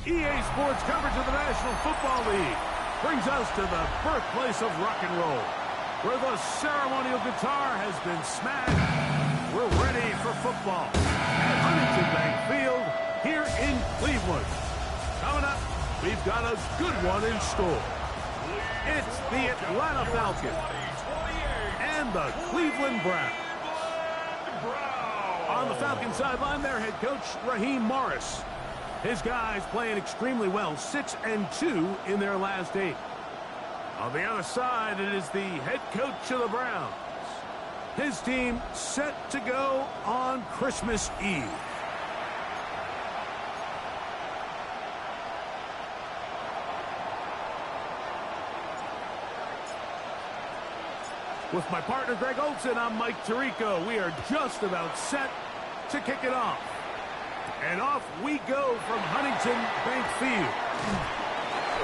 EA Sports coverage of the National Football League brings us to the birthplace of rock and roll, where the ceremonial guitar has been smashed. We're ready for football at Huntington Bank Field here in Cleveland. Coming up, we've got a good one in store. It's the Atlanta Falcons and the Cleveland Browns. On the Falcons sideline, their head coach, Raheem Morris. His guys playing extremely well, 6-2 in their last 8. On the other side, it is the head coach of the Browns. His team set to go on Christmas Eve. With my partner, Greg Olson, I'm Mike Tirico. We are just about set to kick it off. And off we go from Huntington Bank Field.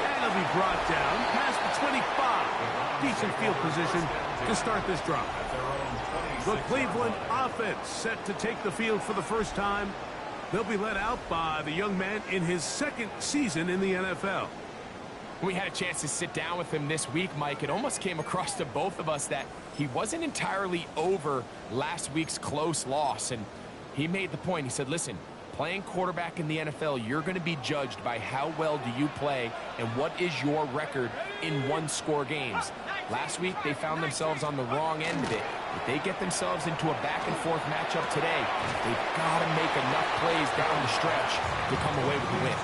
And it'll be brought down past the 25. Decent field position to start this drive. The Cleveland offense set to take the field for the first time. They'll be led out by the young man in his second season in the NFL. We had a chance to sit down with him this week, Mike. It almost came across to both of us that he wasn't entirely over last week's close loss. And he made the point. He said, listen, playing quarterback in the NFL, you're going to be judged by how well do you play and what is your record in one-score games. Last week, they found themselves on the wrong end of it. If they get themselves into a back-and-forth matchup today, they've got to make enough plays down the stretch to come away with the win.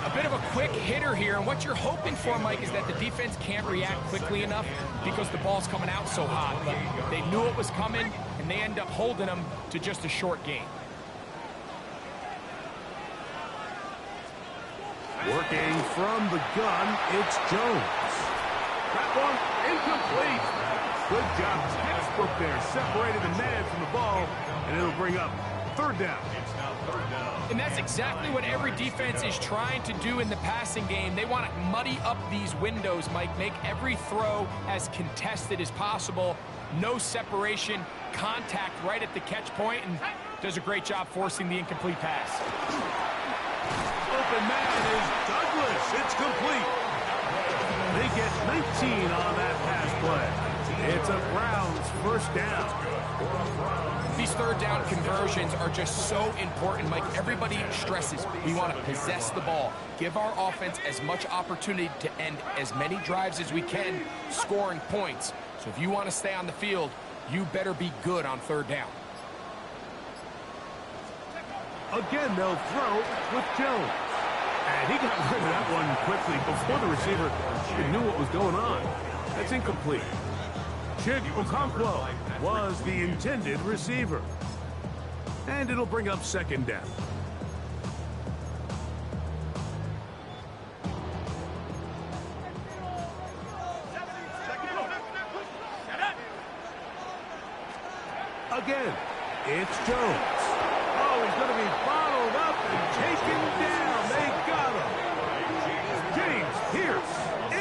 A bit of a quick hitter here, and what you're hoping for, Mike, is that the defense can't react quickly enough because the ball's coming out so hot. But they knew it was coming, and they end up holding them to just a short game. Working from the gun, it's Jones. That one incomplete. Good job, textbook there. Separated the man from the ball, and it'll bring up third down. And that's exactly what every defense is trying to do in the passing game. They want to muddy up these windows, Mike. Make every throw as contested as possible. No separation, contact right at the catch point, and does a great job forcing the incomplete pass. Open man is Douglas. It's complete. They get 19 on that pass play. It's a Browns first down. These third down conversions are just so important, Mike. Everybody stresses we want to possess the ball, give our offense as much opportunity to end as many drives as we can, scoring points. So if you want to stay on the field, you better be good on third down. Again, they'll throw with Jones. And he got rid of that one quickly before the receiver even knew what was going on. That's incomplete. Chig Okonkwo was the intended receiver. And it'll bring up second down. Again, it's Jones. Oh, he's going to be bottled up and taken down. They got him. James Pierce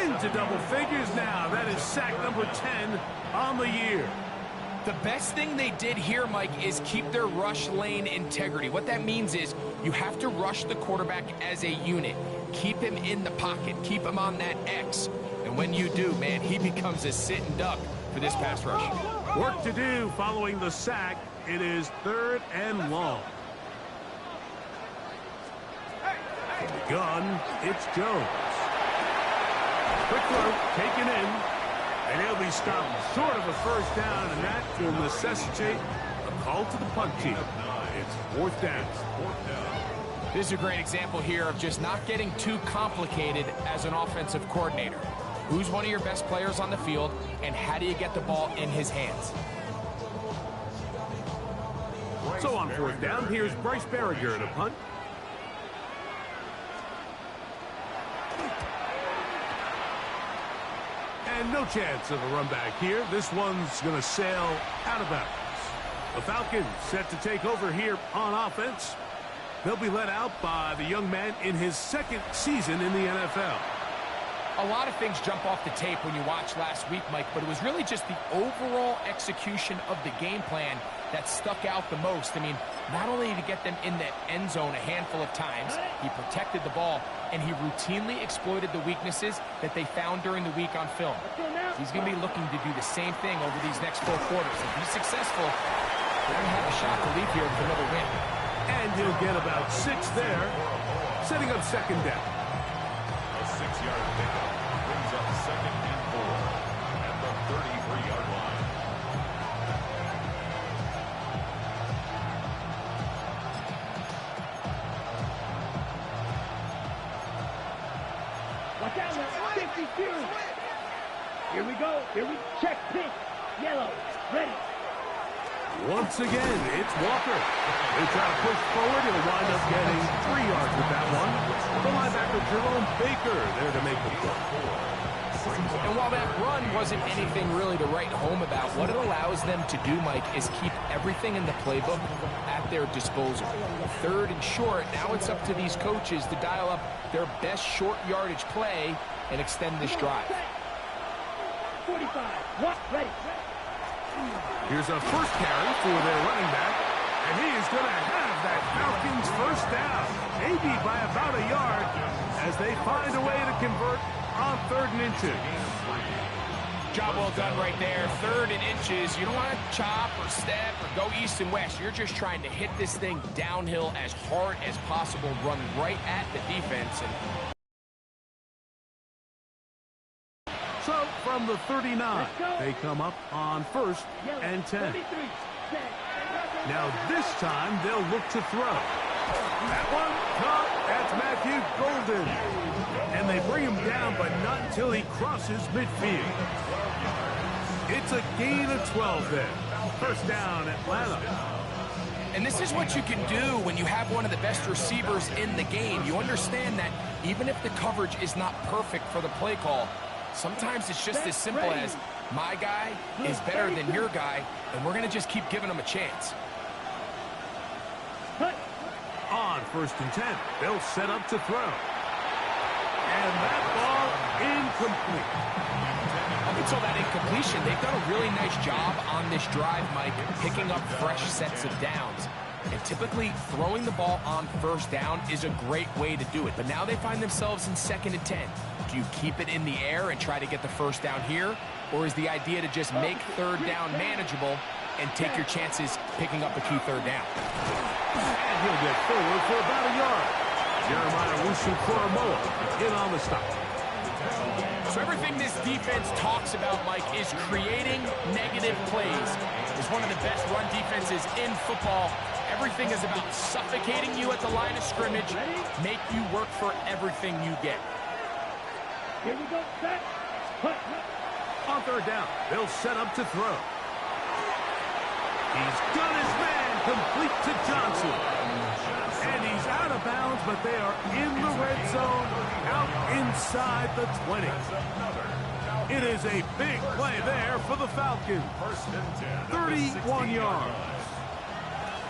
into double figures now. That is sack number 10 on the year. The best thing they did here, Mike, is keep their rush lane integrity. What that means is you have to rush the quarterback as a unit. Keep him in the pocket. Keep him on that X. And when you do, man, he becomes a sitting duck for this pass rush. Work to do following the sack. It is third and long. From the gun, it's Jones. Quick throw, taken in, and he'll be stopped short of a first down, and that will necessitate a call to the punt team. It's fourth down. This is a great example here of just not getting too complicated as an offensive coordinator. Who's one of your best players on the field, and how do you get the ball in his hands? So on fourth down, here's Bryce Berringer to punt. And no chance of a run back here. This one's going to sail out of bounds. The Falcons set to take over here on offense. They'll be led out by the young man in his second season in the NFL. A lot of things jump off the tape when you watch last week, Mike, but it was really just the overall execution of the game plan that stuck out the most. I mean, not only did he get them in the end zone a handful of times, he protected the ball, and he routinely exploited the weaknesses that they found during the week on film. He's going to be looking to do the same thing over these next 4 quarters. If he's successful, they're going to have a shot to leave here with another win. And he'll get about 6 there, setting up second down. A 6-yard pickup brings up 2nd and 4 at the 33-yard line. Watch out now, 52. Here we go. Here we check pink, yellow, ready. Once again, it's Walker. They try to push forward. He'll wind up getting 3 yards with that one. The linebacker, Jerome Baker, there to make the play. And while that run wasn't anything really to write home about, what it allows them to do, Mike, is keep everything in the playbook at their disposal. 3rd and short, now it's up to these coaches to dial up their best short yardage play and extend this drive. 45, what? Ready. Here's a first carry for their running back, and he is going to have that Falcons first down, maybe by about a yard, as they find a way to convert on 3rd and inches. Job well done right there. 3rd and inches. You don't want to chop or step or go east and west. You're just trying to hit this thing downhill as hard as possible, run right at the defense. And so from the 39, they come up on 1st and 10. Now this time they'll look to throw. That one caught. That's Matthew Golden. And they bring him down, but not until he crosses midfield. It's a gain of 12 there. First down, Atlanta. And this is what you can do when you have one of the best receivers in the game. You understand that even if the coverage is not perfect for the play call, sometimes it's just as simple as my guy is better than your guy, and we're going to just keep giving him a chance. On 1st and 10, they'll set up to throw. And that ball incomplete. Up until that incompletion, they've done a really nice job on this drive, Mike, picking up fresh sets of downs. And typically, throwing the ball on 1st down is a great way to do it. But now they find themselves in 2nd and 10. Do you keep it in the air and try to get the 1st down here? Or is the idea to just make 3rd down manageable and take your chances picking up a key 3rd down? And he'll get forward for about a yard. Jeremiah Wusu-Koromoa in on the stop. So everything this defense talks about, Mike, is creating negative plays. It's one of the best run defenses in football. Everything is about suffocating you at the line of scrimmage, make you work for everything you get. Here we go, set. On 3rd down, they'll set up to throw. He's got his man complete to Johnson. And he's out of bounds, but they are in the red zone, out inside the 20. It is a big play there for the Falcons. 31 yards.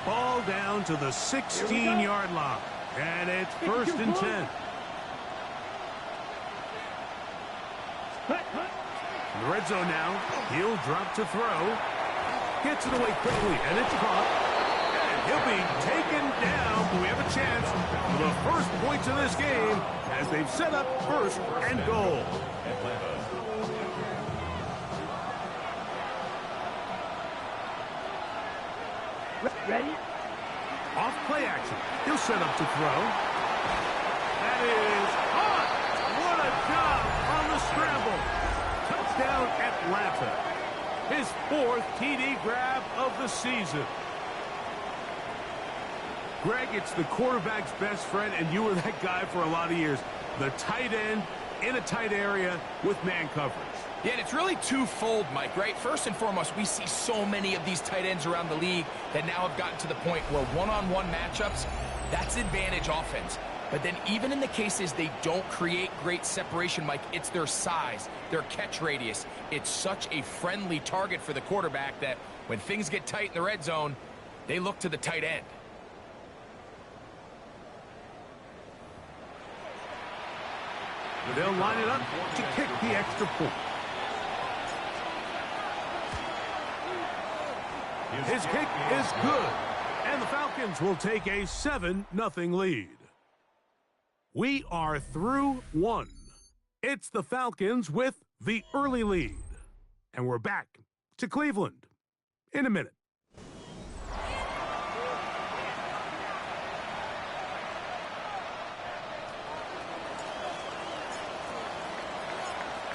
Ball down to the 16-yard line. And it's 1st and 10. In the red zone now, he'll drop to throw. Gets it away quickly, and it's caught. And he'll be taken down. We have a chance for the first points of this game as they've set up 1st and goal. Ready? Off play action. He'll set up to throw. That is hot. What a job on the scramble. Touchdown Atlanta. His 4th TD grab of the season. Greg, it's the quarterback's best friend, and you were that guy for a lot of years. The tight end in a tight area with man coverage. Yeah, and it's really twofold, Mike, right? First and foremost, we see so many of these tight ends around the league that now have gotten to the point where one-on-one matchups, that's advantage offense. But then even in the cases they don't create great separation, Mike, it's their size, their catch radius. It's such a friendly target for the quarterback that when things get tight in the red zone, they look to the tight end. They'll line it up to kick the extra point. His kick is good, and the Falcons will take a 7-0 lead. We are through one. It's the Falcons with the early lead. And we're back to Cleveland in a minute.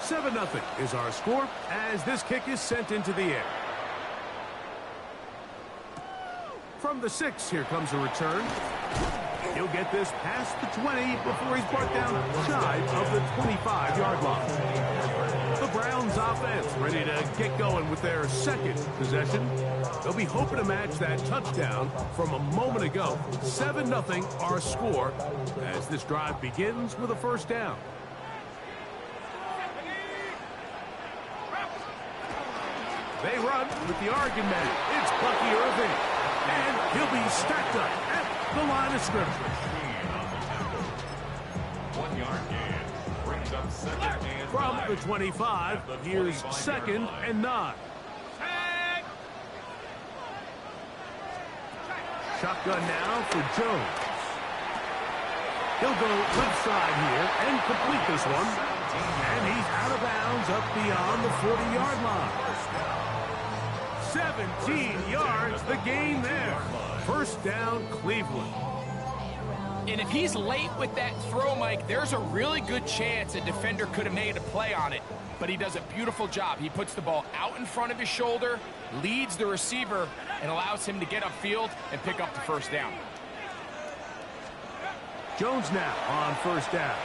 Seven 0 is our score as this kick is sent into the air. From the 6, here comes a return. He'll get this past the 20 before he's brought down shy of the 25-yard line. The Browns offense ready to get going with their second possession. They'll be hoping to match that touchdown from a moment ago. 7-0 our score as this drive begins with a first down. They run with the Oregon man. It's Bucky Irving. And he'll be stacked up at the line of scrimmage. 1 yard gain. Brings up second and From 5. the 25, here's 2nd and 9. Shotgun now for Jones. He'll go left side here and complete this one. And he's out of bounds up beyond the 40-yard line. 17 yards, the gain there. First down, Cleveland. And if he's late with that throw, Mike, there's a really good chance a defender could have made a play on it. But he does a beautiful job. He puts the ball out in front of his shoulder, leads the receiver, and allows him to get upfield and pick up the first down. Jones now on first down.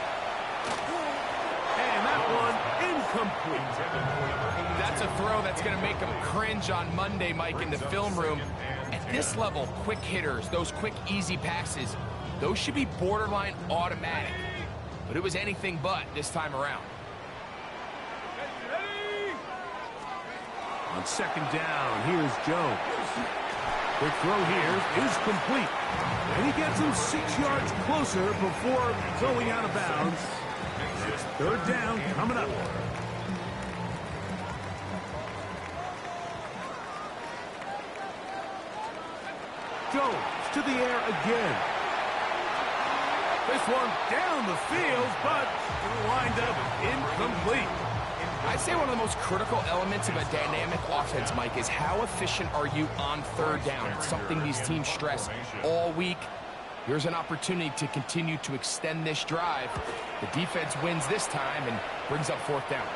And that one incomplete. That's a throw that's going to make him cringe on Monday, Mike, in the film room. At this level, quick hitters, those quick, easy passes, those should be borderline automatic. But it was anything but this time around. On second down, here's Jones. Quick throw here is complete. And he gets him 6 yards closer before going out of bounds. It's third down coming up. Jones to the air again. This one down the field, but lined up incomplete. I'd say one of the most critical elements of a dynamic offense, Mike, is how efficient are you on third down? It's something these teams stress all week. Here's an opportunity to continue to extend this drive. The defense wins this time and brings up fourth down.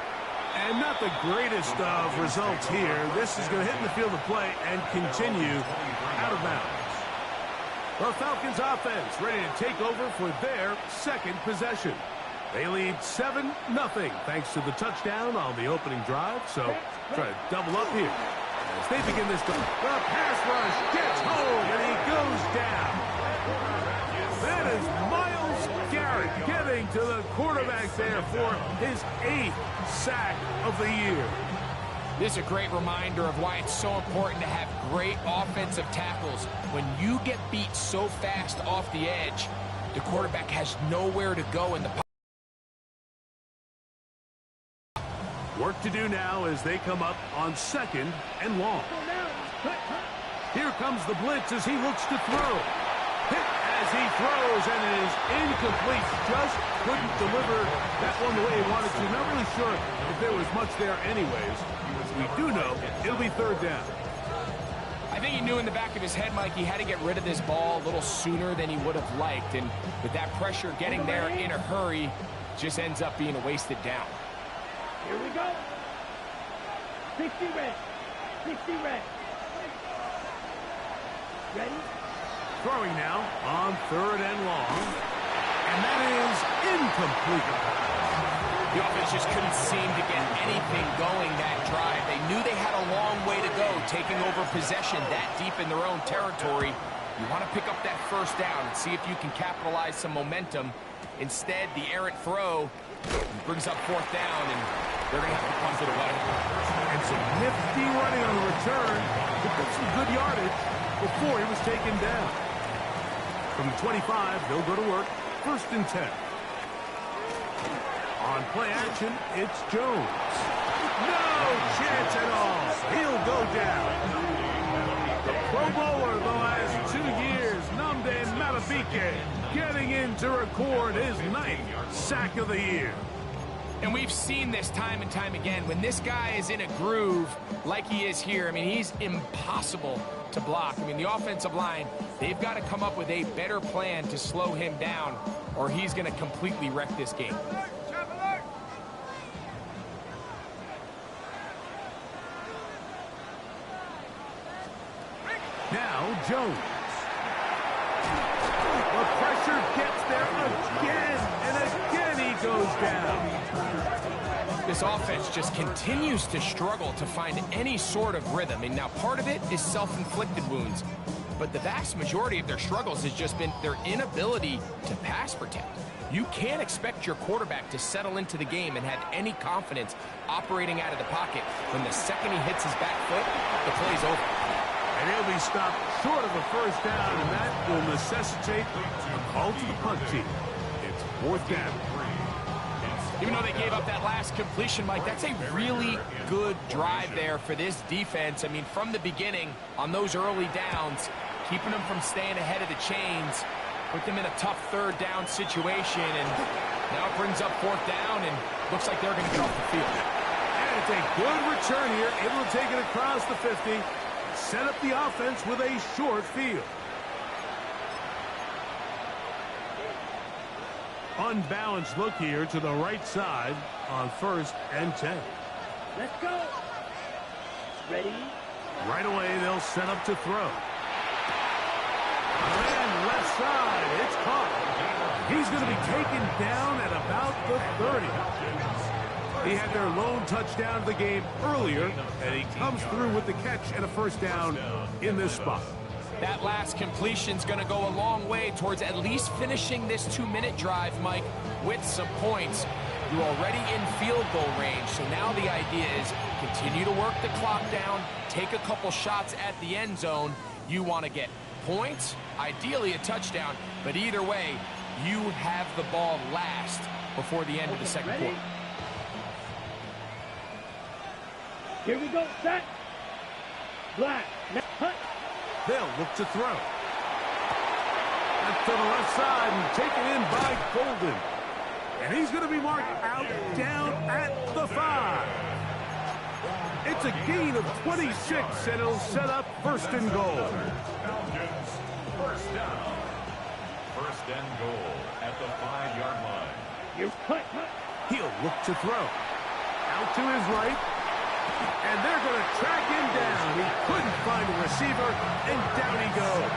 And not the greatest of results here. This is going to hit in the field of play and continue out of bounds. The Falcons offense ready to take over for their second possession. They lead 7-0 thanks to the touchdown on the opening drive. So try to double up here. As they begin this drive, the pass rush gets home and he goes down. That is Myles Garrett getting to the quarterback there for his 8th sack of the year. This is a great reminder of why it's so important to have great offensive tackles. When you get beat so fast off the edge, the quarterback has nowhere to go in the pocket. Work to do now as they come up on 2nd and long. Here comes the blitz as he looks to throw. Hit as he throws, and it is incomplete. Just couldn't deliver that one the way he wanted to. Not really sure if there was much there anyways. We do know it'll be third down. I think he knew in the back of his head, Mike, he had to get rid of this ball a little sooner than he would have liked. And with that pressure getting there in a hurry, just ends up being a wasted down. Here we go. 60 red. 60 red. Ready? Throwing now on 3rd and long. And that is incomplete. The offense just couldn't seem to get anything going that drive. They knew they had a long way to go, taking over possession that deep in their own territory. You want to pick up that first down and see if you can capitalize some momentum. Instead, the errant throw brings up fourth down, and they're going to have to punt it away. And some nifty running on the return to put some good yardage before he was taken down. From the 25, they'll go to work. 1st and 10. On play action, it's Jones. No chance at all. He'll go down. The Pro Bowler the last 2 years, Nnamdi Madubuike, getting in to record his 9th sack of the year. And we've seen this time and time again. When this guy is in a groove like he is here, I mean, he's impossible to block. I mean, the offensive line, they've got to come up with a better plan to slow him down, or he's going to completely wreck this game. Now Jones. The pressure gets there again, and again he goes down. This offense just continues to struggle to find any sort of rhythm. And now part of it is self-inflicted wounds, but the vast majority of their struggles has just been their inability to pass protect. You can't expect your quarterback to settle into the game and have any confidence operating out of the pocket when the second he hits his back foot, the play's over. And he'll be stopped short of a first down, and that will necessitate a call to the punt team. It's 4th down. Even though they gave up that last completion, Mike, that's a really good drive there for this defense. I mean, from the beginning, on those early downs, keeping them from staying ahead of the chains, put them in a tough 3rd down situation, and now it brings up 4th down, and looks like they're going to get off the field. And it's a good return here, able to take it across the 50. Set up the offense with a short field. Unbalanced look here to the right side on 1st and 10. Let's go. Ready? Right away, they'll set up to throw. And left side, it's caught. He's going to be taken down at about the 30. He had their lone touchdown of the game earlier, and he comes through with the catch and a first down in this spot. That last completion's going to go a long way towards at least finishing this 2-minute drive, Mike, with some points. You're already in field goal range, so now the idea is continue to work the clock down, take a couple shots at the end zone. You want to get points, ideally a touchdown, but either way, you have the ball last before the end of the second quarter. Here we go, set. Black. Now, hunt. They'll look to throw. That's to the left side and taken in by Golden. And he's going to be marked out down at the 5. It's a gain of 26, and it'll set up 1st and goal. First down. 1st and goal at the 5-yard line. You cut. He'll look to throw. Out to his right. And they're going to track him down. He couldn't find a receiver, and down he goes.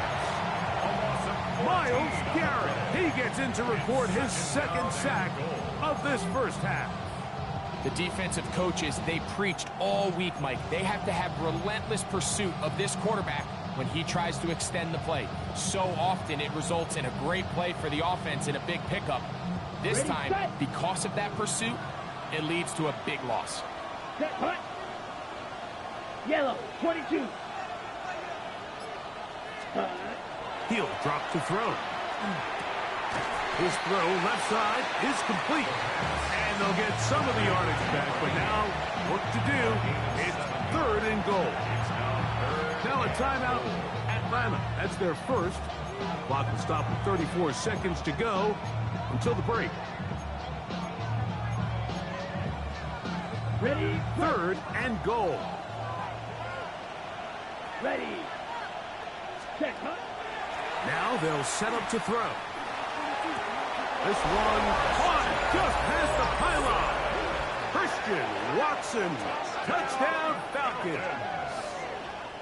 Myles Garrett. He gets in to record his 2nd sack of this first half. The defensive coaches, they preached all week, Mike. They have to have relentless pursuit of this quarterback when he tries to extend the play. So often it results in a great play for the offense and a big pickup. This time, because of that pursuit, it leads to a big loss. Set, hunt. Yellow, 22. He'll drop to throw. His throw left side is complete. And they'll get some of the yardage back, but now work to do. It's 3rd and goal. Now a timeout, Atlanta. That's their first. Clock will stop with 34 seconds to go until the break. Ready? 3rd and goal. Ready. Set, hunt. Now they'll set up to throw. This one caught just past the pylon. Christian Watson, touchdown Falcons.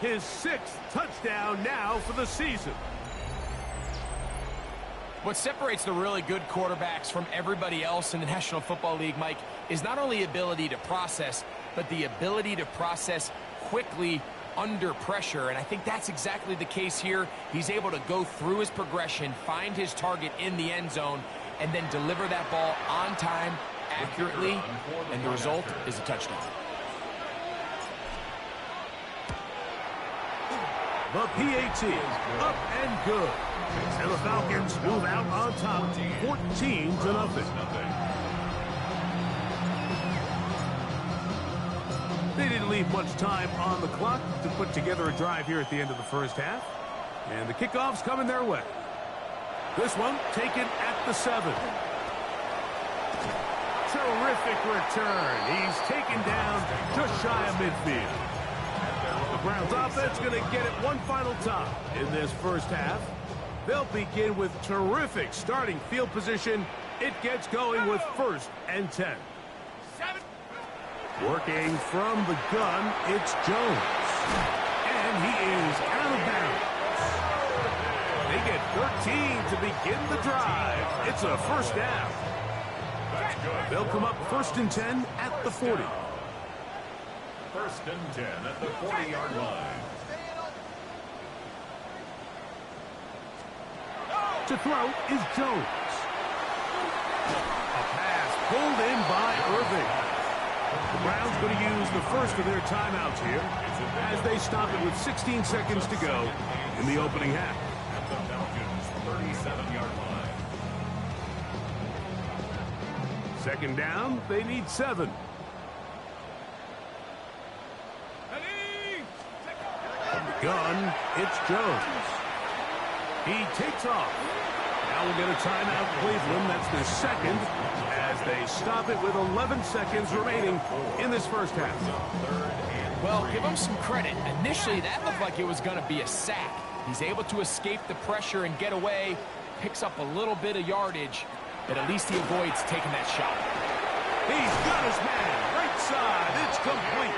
His 6th touchdown now for the season. What separates the really good quarterbacks from everybody else in the National Football League, Mike, is not only ability to process, but the ability to process quickly under pressure, and I think that's exactly the case here. He's able to go through his progression, find his target in the end zone, and then deliver that ball on time, accurately, and the result is a touchdown. The PAT, up and good. And the Falcons move out on top, 14-0. They didn't leave much time on the clock to put together a drive here at the end of the first half. And the kickoff's coming their way. This one taken at the 7. Terrific return. He's taken down just shy of midfield. The Browns offense going to get it one final time in this first half. They'll begin with terrific starting field position. It gets going with 1st and 10. Working from the gun, it's Jones. And he is out of bounds. They get 13 to begin the drive. It's a first down. They'll come up 1st and 10 at the 40. 1st and 10 at the 40-yard line. To throw is Jones. A pass pulled in by Irving. The Browns going to use the first of their timeouts here as they stop it with 16 seconds to go in the opening half. At the Falcons' 37-yard line. 2nd down, they need 7. From the gun, it's Jones. He takes off. Now we'll get a timeout, Cleveland. That's their 2nd as they stop it with 11 seconds remaining in this first half. Well, give him some credit. Initially, that looked like it was going to be a sack. He's able to escape the pressure and get away, picks up a little bit of yardage, but at least he avoids taking that shot. He's got his man. Right side. It's complete.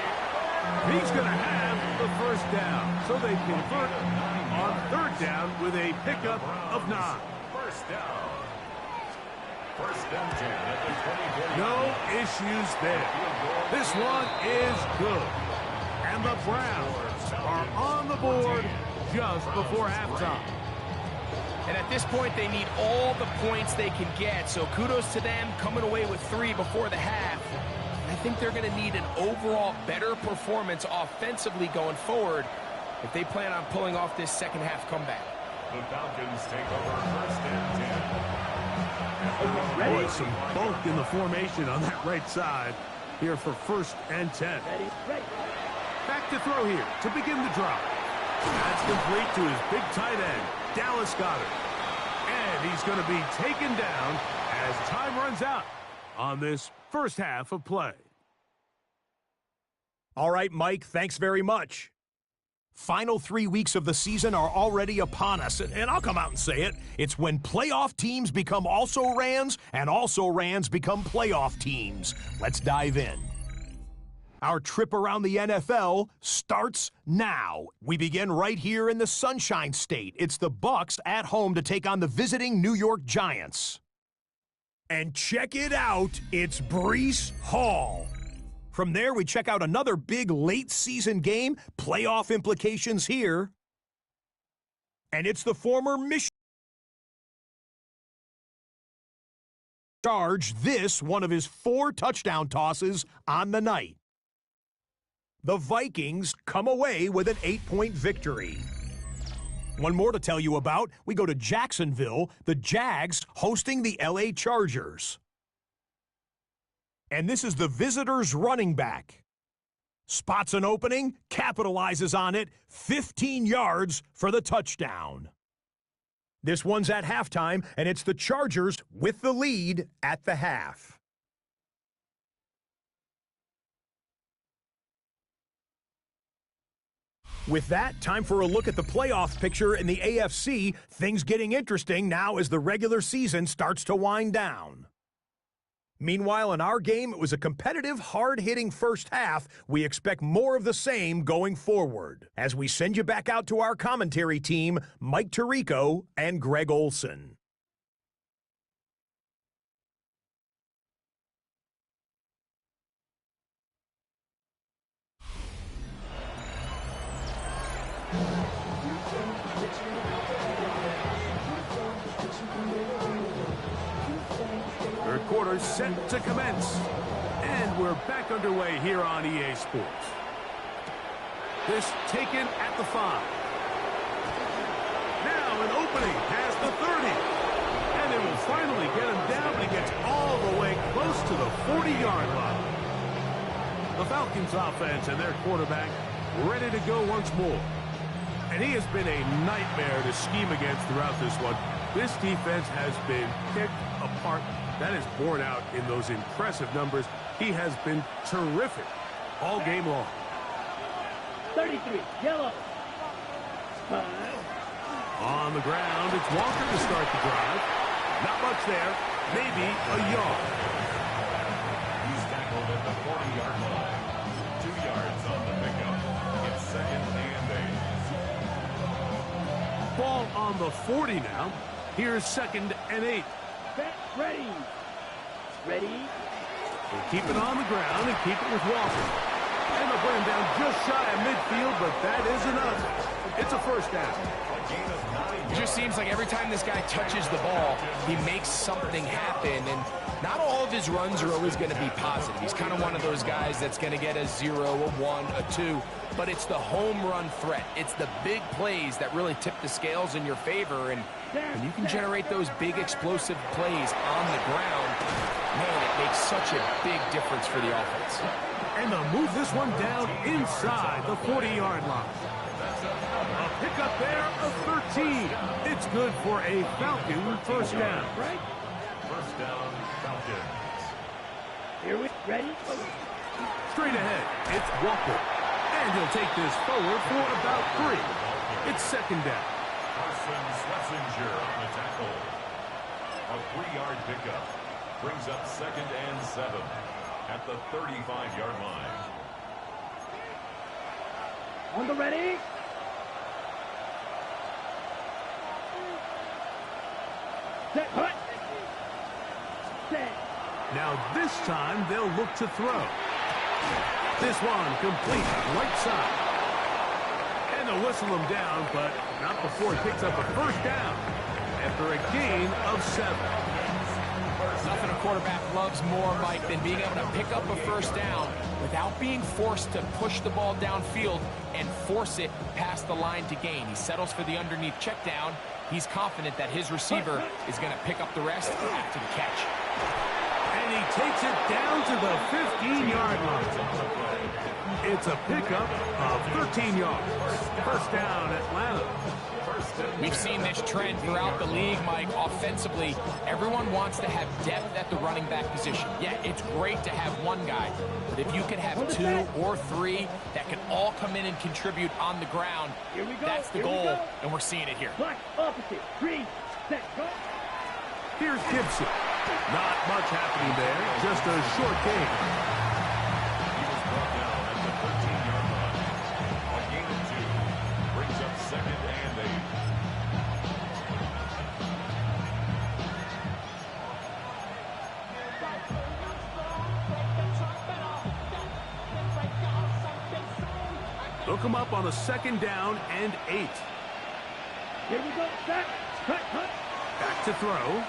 He's going to have the first down. So they convert on 3rd down with a pickup of 9. First down. 1st and 10 at the 24. No issues there. This one is good. And the Browns are on the board just before halftime. And at this point, they need all the points they can get. So kudos to them coming away with 3 before the half. I think they're going to need an overall better performance offensively going forward if they plan on pulling off this second half comeback. The Falcons take over 1st and 10. Boy, some bulk in the formation on that right side here for 1st and 10. Back to throw here to begin the drive. That's complete to his big tight end, Dallas Goedert. And he's going to be taken down as time runs out on this first half of play. All right, Mike, thanks very much. Final 3 weeks of the season are already upon us, and I'll come out and say it. It's when playoff teams become also-rans, and also-rans become playoff teams. Let's dive in. Our trip around the NFL starts now. We begin right here in the Sunshine State. It's the Bucs at home to take on the visiting New York Giants. And check it out, it's Breece Hall. From there, we check out another big late-season game, playoff implications here. And it's the former Michigan charge, this one of his 4 touchdown tosses on the night. The Vikings come away with an 8-point victory. One more to tell you about. We go to Jacksonville, the Jags hosting the LA Chargers. And this is the visitors' running back. Spots an opening, capitalizes on it, 15 yards for the touchdown. This one's at halftime, and it's the Chargers with the lead at the half. With that, time for a look at the playoff picture in the AFC. Things getting interesting now as the regular season starts to wind down. Meanwhile, in our game, it was a competitive, hard-hitting first half. We expect more of the same going forward. As we send you back out to our commentary team, Mike Tirico and Greg Olson. Third quarter set to commence. And we're back underway here on EA Sports. This taken at the 5. Now an opening past the 30. And they will finally get him down, but he gets all the way close to the 40-yard line. The Falcons offense and their quarterback ready to go once more. And he has been a nightmare to scheme against throughout this one. This defense has been picked apart. That is borne out in those impressive numbers. He has been terrific all game long. 33, yellow. On the ground, it's Walker to start the drive. Not much there. Maybe a yard. He's tackled at the 40-yard line. 2 yards on the pickup. It's second and 8. Ball on the 40 now. Here's second and 8. Set, ready. Ready. We'll keep it on the ground and keep it with Walker. And they'll bring him down just shy of midfield, but that is enough. It's a first down. It just seems like every time this guy touches the ball, he makes something happen, and not all of his runs are always going to be positive. He's kind of one of those guys that's going to get a 0, a 1, a 2, but it's the home run threat. It's the big plays that really tip the scales in your favor, and when you can generate those big explosive plays on the ground, man, it makes such a big difference for the offense. And they'll move this one down inside the 40-yard line. A pickup there of 13. It's good for a Falcon first down. Right. First down, Falcons. Here we ready. Straight ahead, it's Walker. And he'll take this forward for about 3. It's second down. Carson Schlesinger on the tackle. A 3-yard pickup brings up second and 7 at the 35-yard line. On the ready. Set, hut. Set. Now this time they'll look to throw. This one complete right side. And they'll whistle him down, but not before he picks up a first down after a gain of 7. Nothing a quarterback loves more, Mike, than being able to pick up a first down without being forced to push the ball downfield and force it past the line to gain. He settles for the underneath check down. He's confident that his receiver is going to pick up the rest after the catch. And he takes it down to the 15-yard line. It's a pickup of 13 yards. First down, Atlanta. We've seen this trend throughout the league, Mike. Offensively, everyone wants to have depth at the running back position. Yeah, it's great to have one guy, but if you can have 2 or 3 that can all come in and contribute on the ground, that's the goal, and we're seeing it here. Black opposite. 3, set, go. Here's Gibson. Not much happening there. Just a short game. He was brought down at the 13-yard line. A gain of 2 brings up second and 8. Look him up on a second down and 8. Here we go. Set, cut, cut. Back to throw.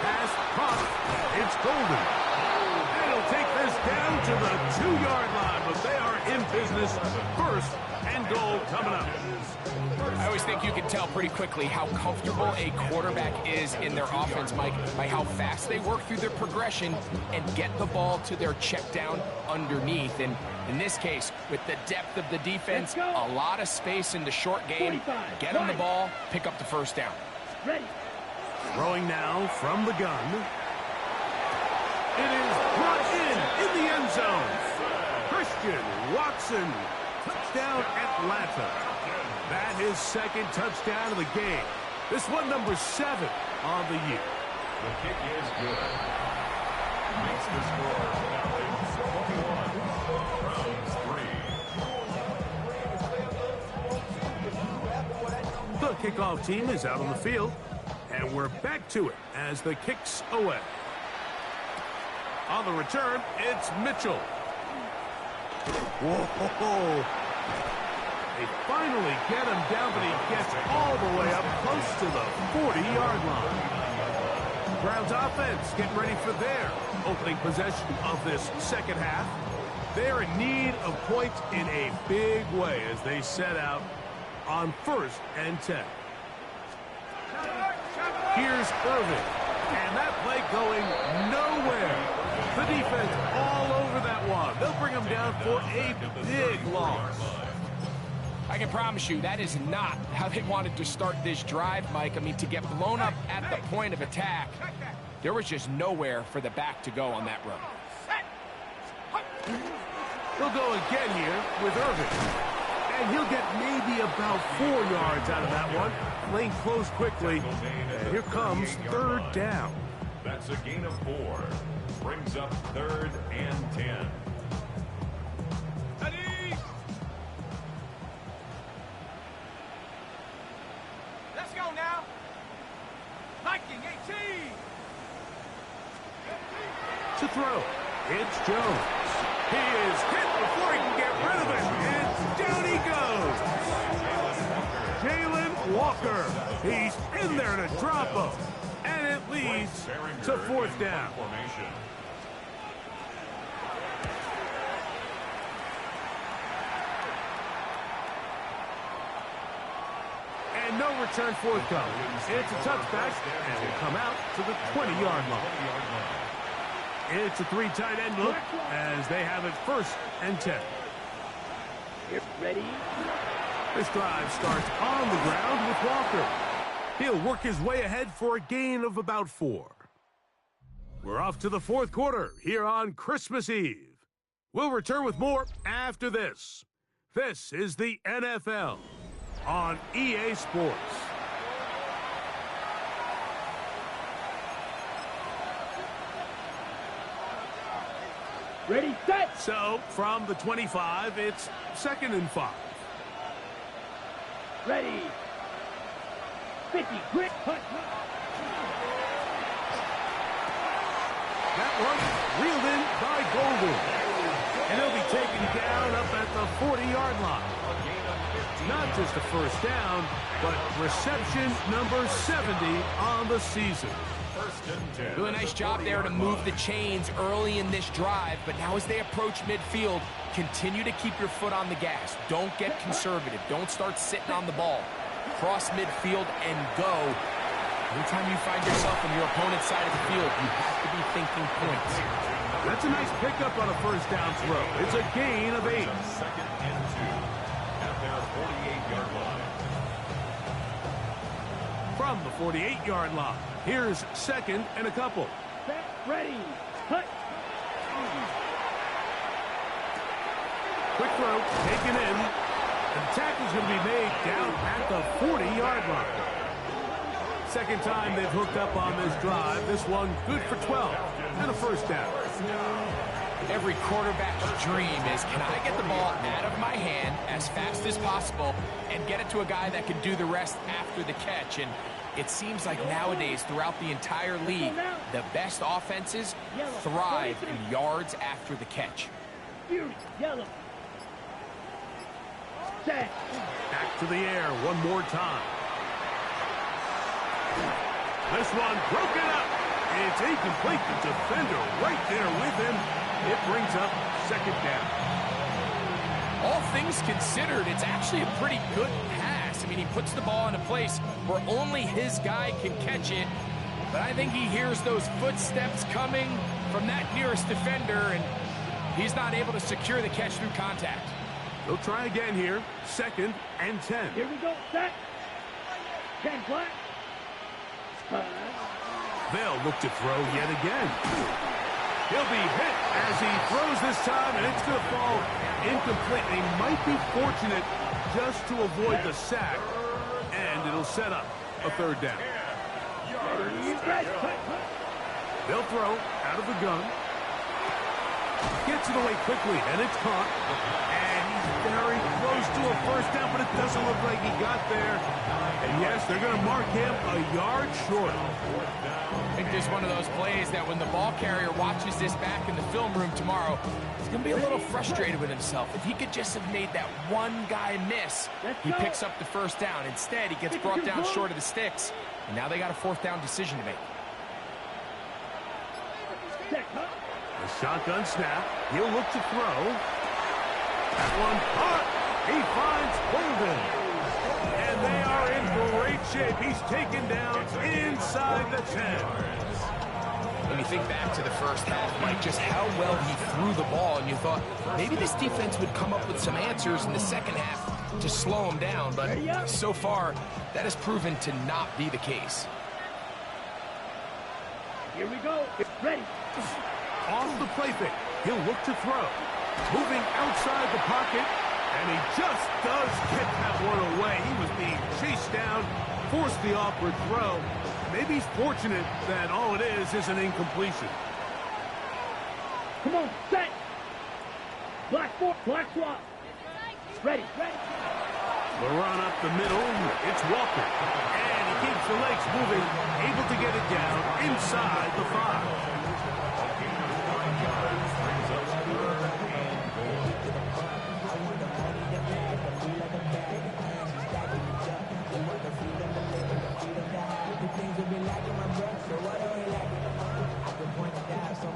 Pass caught. It's Golden. And he'll take this down to the 2-yard line, but they are in business. First and goal coming up. I always think you can tell pretty quickly how comfortable a quarterback is in their offense, Mike, by how fast they work through their progression and get the ball to their check down underneath. And in this case, with the depth of the defense, a lot of space in the short game, get them the ball, pick up the first down. Ready. Throwing now from the gun. It is brought in the end zone. Christian Watson. Touchdown, Atlanta. That is second touchdown of the game. This one number 7 on the year. The kick is good. Makes the score now it's 21. Browns 3. The kickoff team is out on the field, and we're back to it as the kick's away. On the return, it's Mitchell. Whoa! They finally get him down, but he gets all the way up close to the 40-yard line. Browns offense getting ready for their opening possession of this second half. They're in need of points in a big way as they set out on 1st and 10. Here's Irvin, and that play going nowhere. The defense all over that one. They'll bring him down for a big loss. I can promise you that is not how they wanted to start this drive, Mike. I mean, to get blown up at the point of attack, there was just nowhere for the back to go on that run. He'll go again here with Irvin. And he'll get maybe about 4 yards out of that one. Playing close quickly. And here comes third down. That's a gain of 4. Brings up 3rd and 10. Let's go now. Viking 18. To throw. It's Jones. He is hit before he can get rid of it. And down he goes. Jalen Walker. He's in there to drop him. And it leads to 4th down. And no return forthcoming. It's a touchback, and will come out to the 20-yard line. It's a 3 tight end look as they have it 1st and 10. Get ready. This drive starts on the ground with Walker. He'll work his way ahead for a gain of about 4. We're off to the 4th quarter here on Christmas Eve. We'll return with more after this. This is the NFL on EA Sports. Ready, set. So, from the 25, it's 2nd and 5. Ready. 50, quick, hut. That one reeled in by Golden. And he'll be taken down up at the 40-yard line. Not just a 1st down, but reception number 70 on the season. Do a nice job there to move the chains early in this drive, but now as they approach midfield, continue to keep your foot on the gas. Don't get conservative. Don't start sitting on the ball. Cross midfield and go. Anytime you find yourself on your opponent's side of the field, you have to be thinking points. That's a nice pickup on a 1st down throw. It's a gain of 8. 2nd and 2 at their 48-yard line. From the 48-yard line, here's 2nd and a couple. Set, ready, hut. Quick throw, taken in. And the tackle's going to be made down at the 40-yard line. 2nd time they've hooked up on this drive. This one good for 12 and a 1st down. Every quarterback's dream is, can I get the ball out of my hand as fast as possible and get it to a guy that can do the rest after the catch? And it seems like nowadays, throughout the entire league, the best offenses thrive in yards after the catch. Fury, yellow. Set. Back to the air one more time. This one broken up. It's incomplete. The defender right there with him. It brings up 2nd down. All things considered, it's actually a pretty good pass. I mean, he puts the ball in a place where only his guy can catch it. But I think he hears those footsteps coming from that nearest defender, and he's not able to secure the catch through contact. They'll try again here. 2nd and 10. Here we go, set. 10 black. They'll look to throw yet again. He'll be hit as he throws this time, and it's going to fall incomplete. They might be fortunate just to avoid the sack, and it'll set up a 3rd down. They'll throw out of the gun. Gets it away quickly, and it's caught. And he's very close to a 1st down, but it doesn't look like he got there. And yes, they're going to mark him a yard short. I think this is one of those plays that when the ball carrier watches this back in the film room tomorrow, he's going to be a little frustrated with himself. If he could just have made that one guy miss, he picks up the 1st down. Instead, he gets brought down short of the sticks, and now they got a 4th down decision to make. The shotgun snap. He'll look to throw. That one caught. He finds Golden. And they are in great shape. He's taken down inside the 10. when you think back to the first half, Mike, just how well he threw the ball, and you thought maybe this defense would come up with some answers in the second half to slow him down, but so far, that has proven to not be the case. Here we go. It's ready. Off the play fake. He'll look to throw. Moving outside the pocket, and he just does get that one away. He was being chased down, forced the awkward throw. Maybe he's fortunate that all it is an incompletion. Come on, set. Black swap. Ready. The run up the middle, it's Walker. And he keeps the legs moving, able to get it down inside the 5.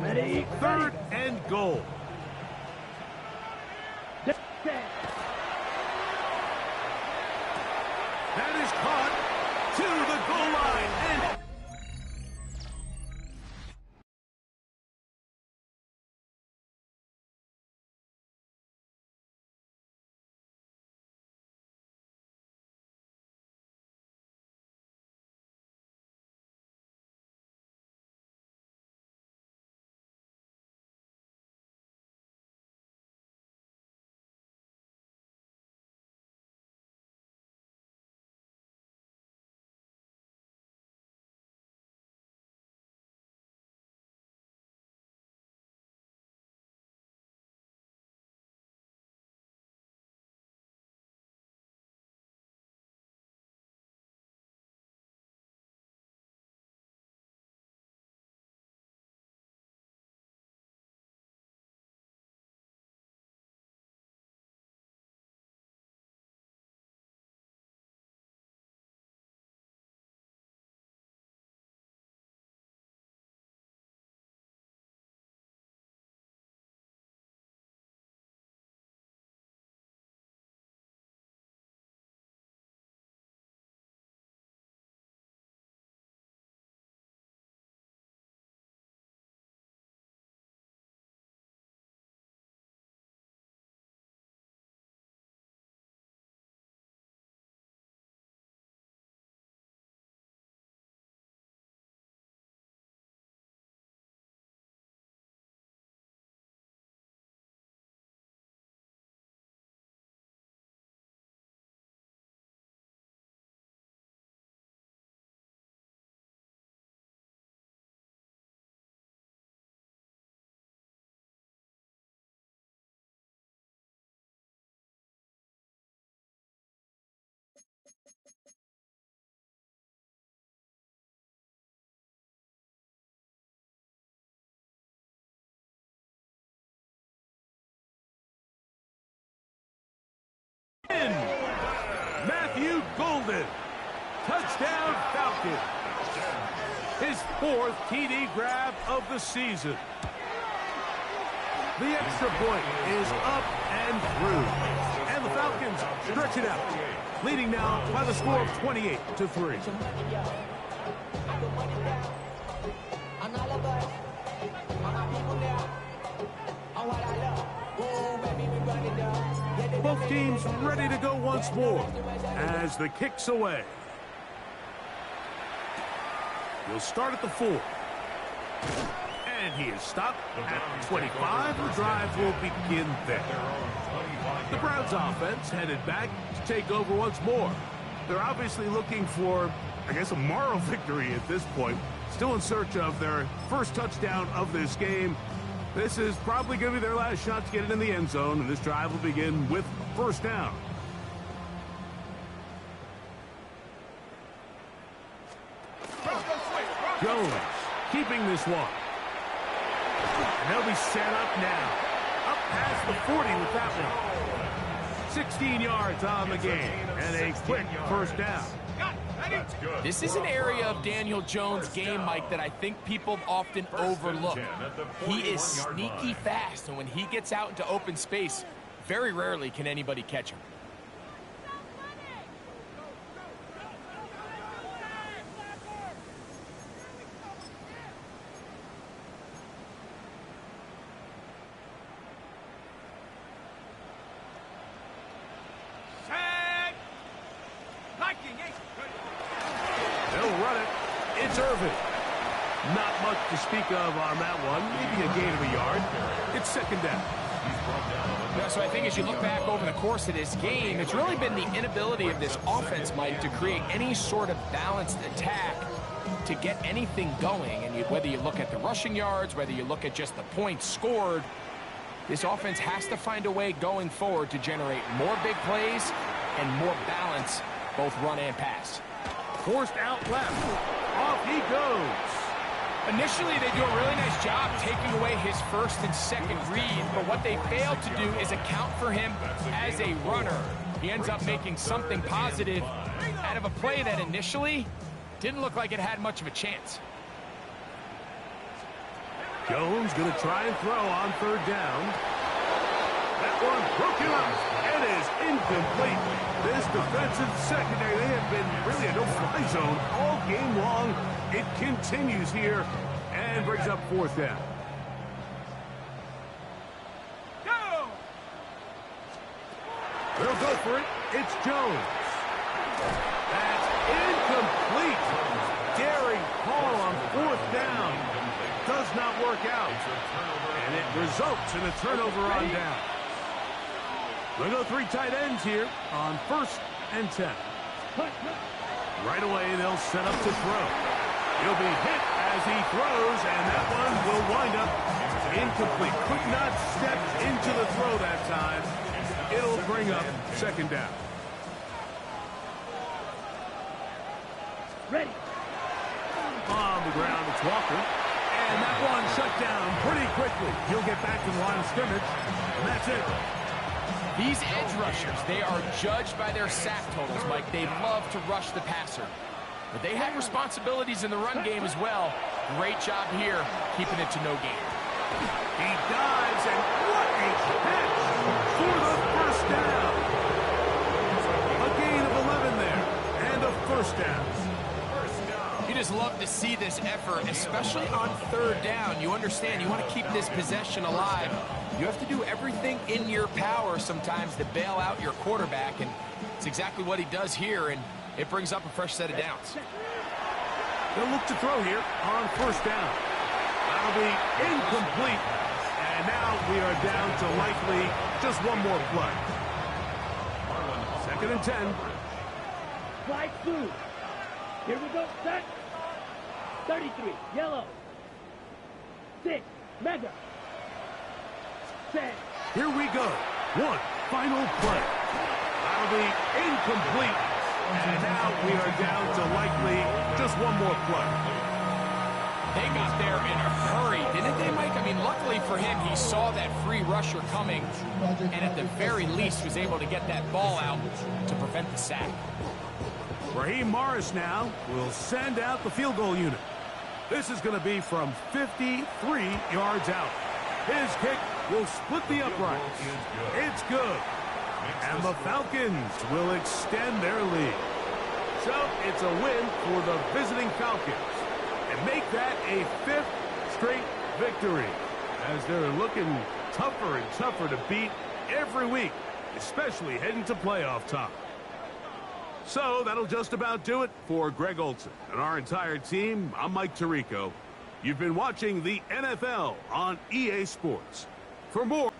Ready. 3rd and goal. That is caught to the goal line. And Matthew Golden. Touchdown Falcons. His 4th TD grab of the season. The extra point is up and through. And the Falcons stretch it out, leading now by the score of 28-3. Both teams ready to go once more as the kick's away. He'll start at the 4. And he is stopped at the 25. The drive will begin there. The Browns offense headed back to take over once more. They're obviously looking for, I guess, a moral victory at this point. Still in search of their first touchdown of this game. This is probably going to be their last shot to get it in the end zone, and this drive will begin with first down. Jones keeping this one. And they'll be set up now. Up past the 40 with that one. 16 yards on the game, and a quick first down. This is an area of Daniel Jones' game, Mike, that I think people often overlook. He is sneaky fast, and when he gets out into open space, very rarely can anybody catch him. deserve it. Not much to speak of on that one. Maybe a gain of a yard. It's second down. Yeah, so I think as you look back over the course of this game, it's really been the inability of this offense, Mike, to create any sort of balanced attack to get anything going. And whether you look at the rushing yards, whether you look at just the points scored, this offense has to find a way going forward to generate more big plays and more balance, both run and pass. Forced out left. Off he goes. Initially, they do a really nice job taking away his first and second read, but what they failed to do is account for him as a runner. He ends up making something positive out of a play that initially didn't look like it had much of a chance. Jones going to try and throw on third down. That one broken up. It is incomplete. This defensive secondary, they have been really a no-fly zone all game long. It continues here and brings up fourth down. Go! They'll go for it. It's Jones. That's incomplete. Daring call on fourth down. Does not work out. And it results in a turnover on down. They'll go three tight ends here on 1st and 10. Right away, they'll set up to throw. He'll be hit as he throws, and that one will wind up incomplete. Could not step into the throw that time. It'll bring up second down. Ready. On the ground, it's Walker. And that one shut down pretty quickly. He'll get back to the line of scrimmage, and that's it. These edge rushers, they are judged by their sack totals, Mike. They love to rush the passer. But they have responsibilities in the run game as well. Great job here, keeping it to no gain. He dives, and what a catch for the first down. A gain of 11 there, and a first down. You just love to see this effort, especially on third down. You understand, you want to keep this possession alive. You have to do everything in your power sometimes to bail out your quarterback, and it's exactly what he does here, and it brings up a fresh set of downs. They'll look to throw here on first down. That'll be incomplete, and now we are down to likely just one more play. 2nd and 10. Slide through. Here we go, set. 33, yellow. 6, mega. 10. Here we go. One final play. That'll be incomplete. And now we are down to likely just one more play. They got there in a hurry, didn't they, Mike? I mean, luckily for him, he saw that free rusher coming, and at the very least was able to get that ball out to prevent the sack. Raheem Morris now will send out the field goal unit. This is going to be from 53 yards out. His kick will split the uprights. It's good. And the Falcons will extend their lead. So it's a win for the visiting Falcons and make that a 5th straight victory as they're looking tougher and tougher to beat every week, especially heading to playoff time. So that'll just about do it for Greg Olson and our entire team. I'm Mike Tirico. You've been watching the NFL on EA Sports. For more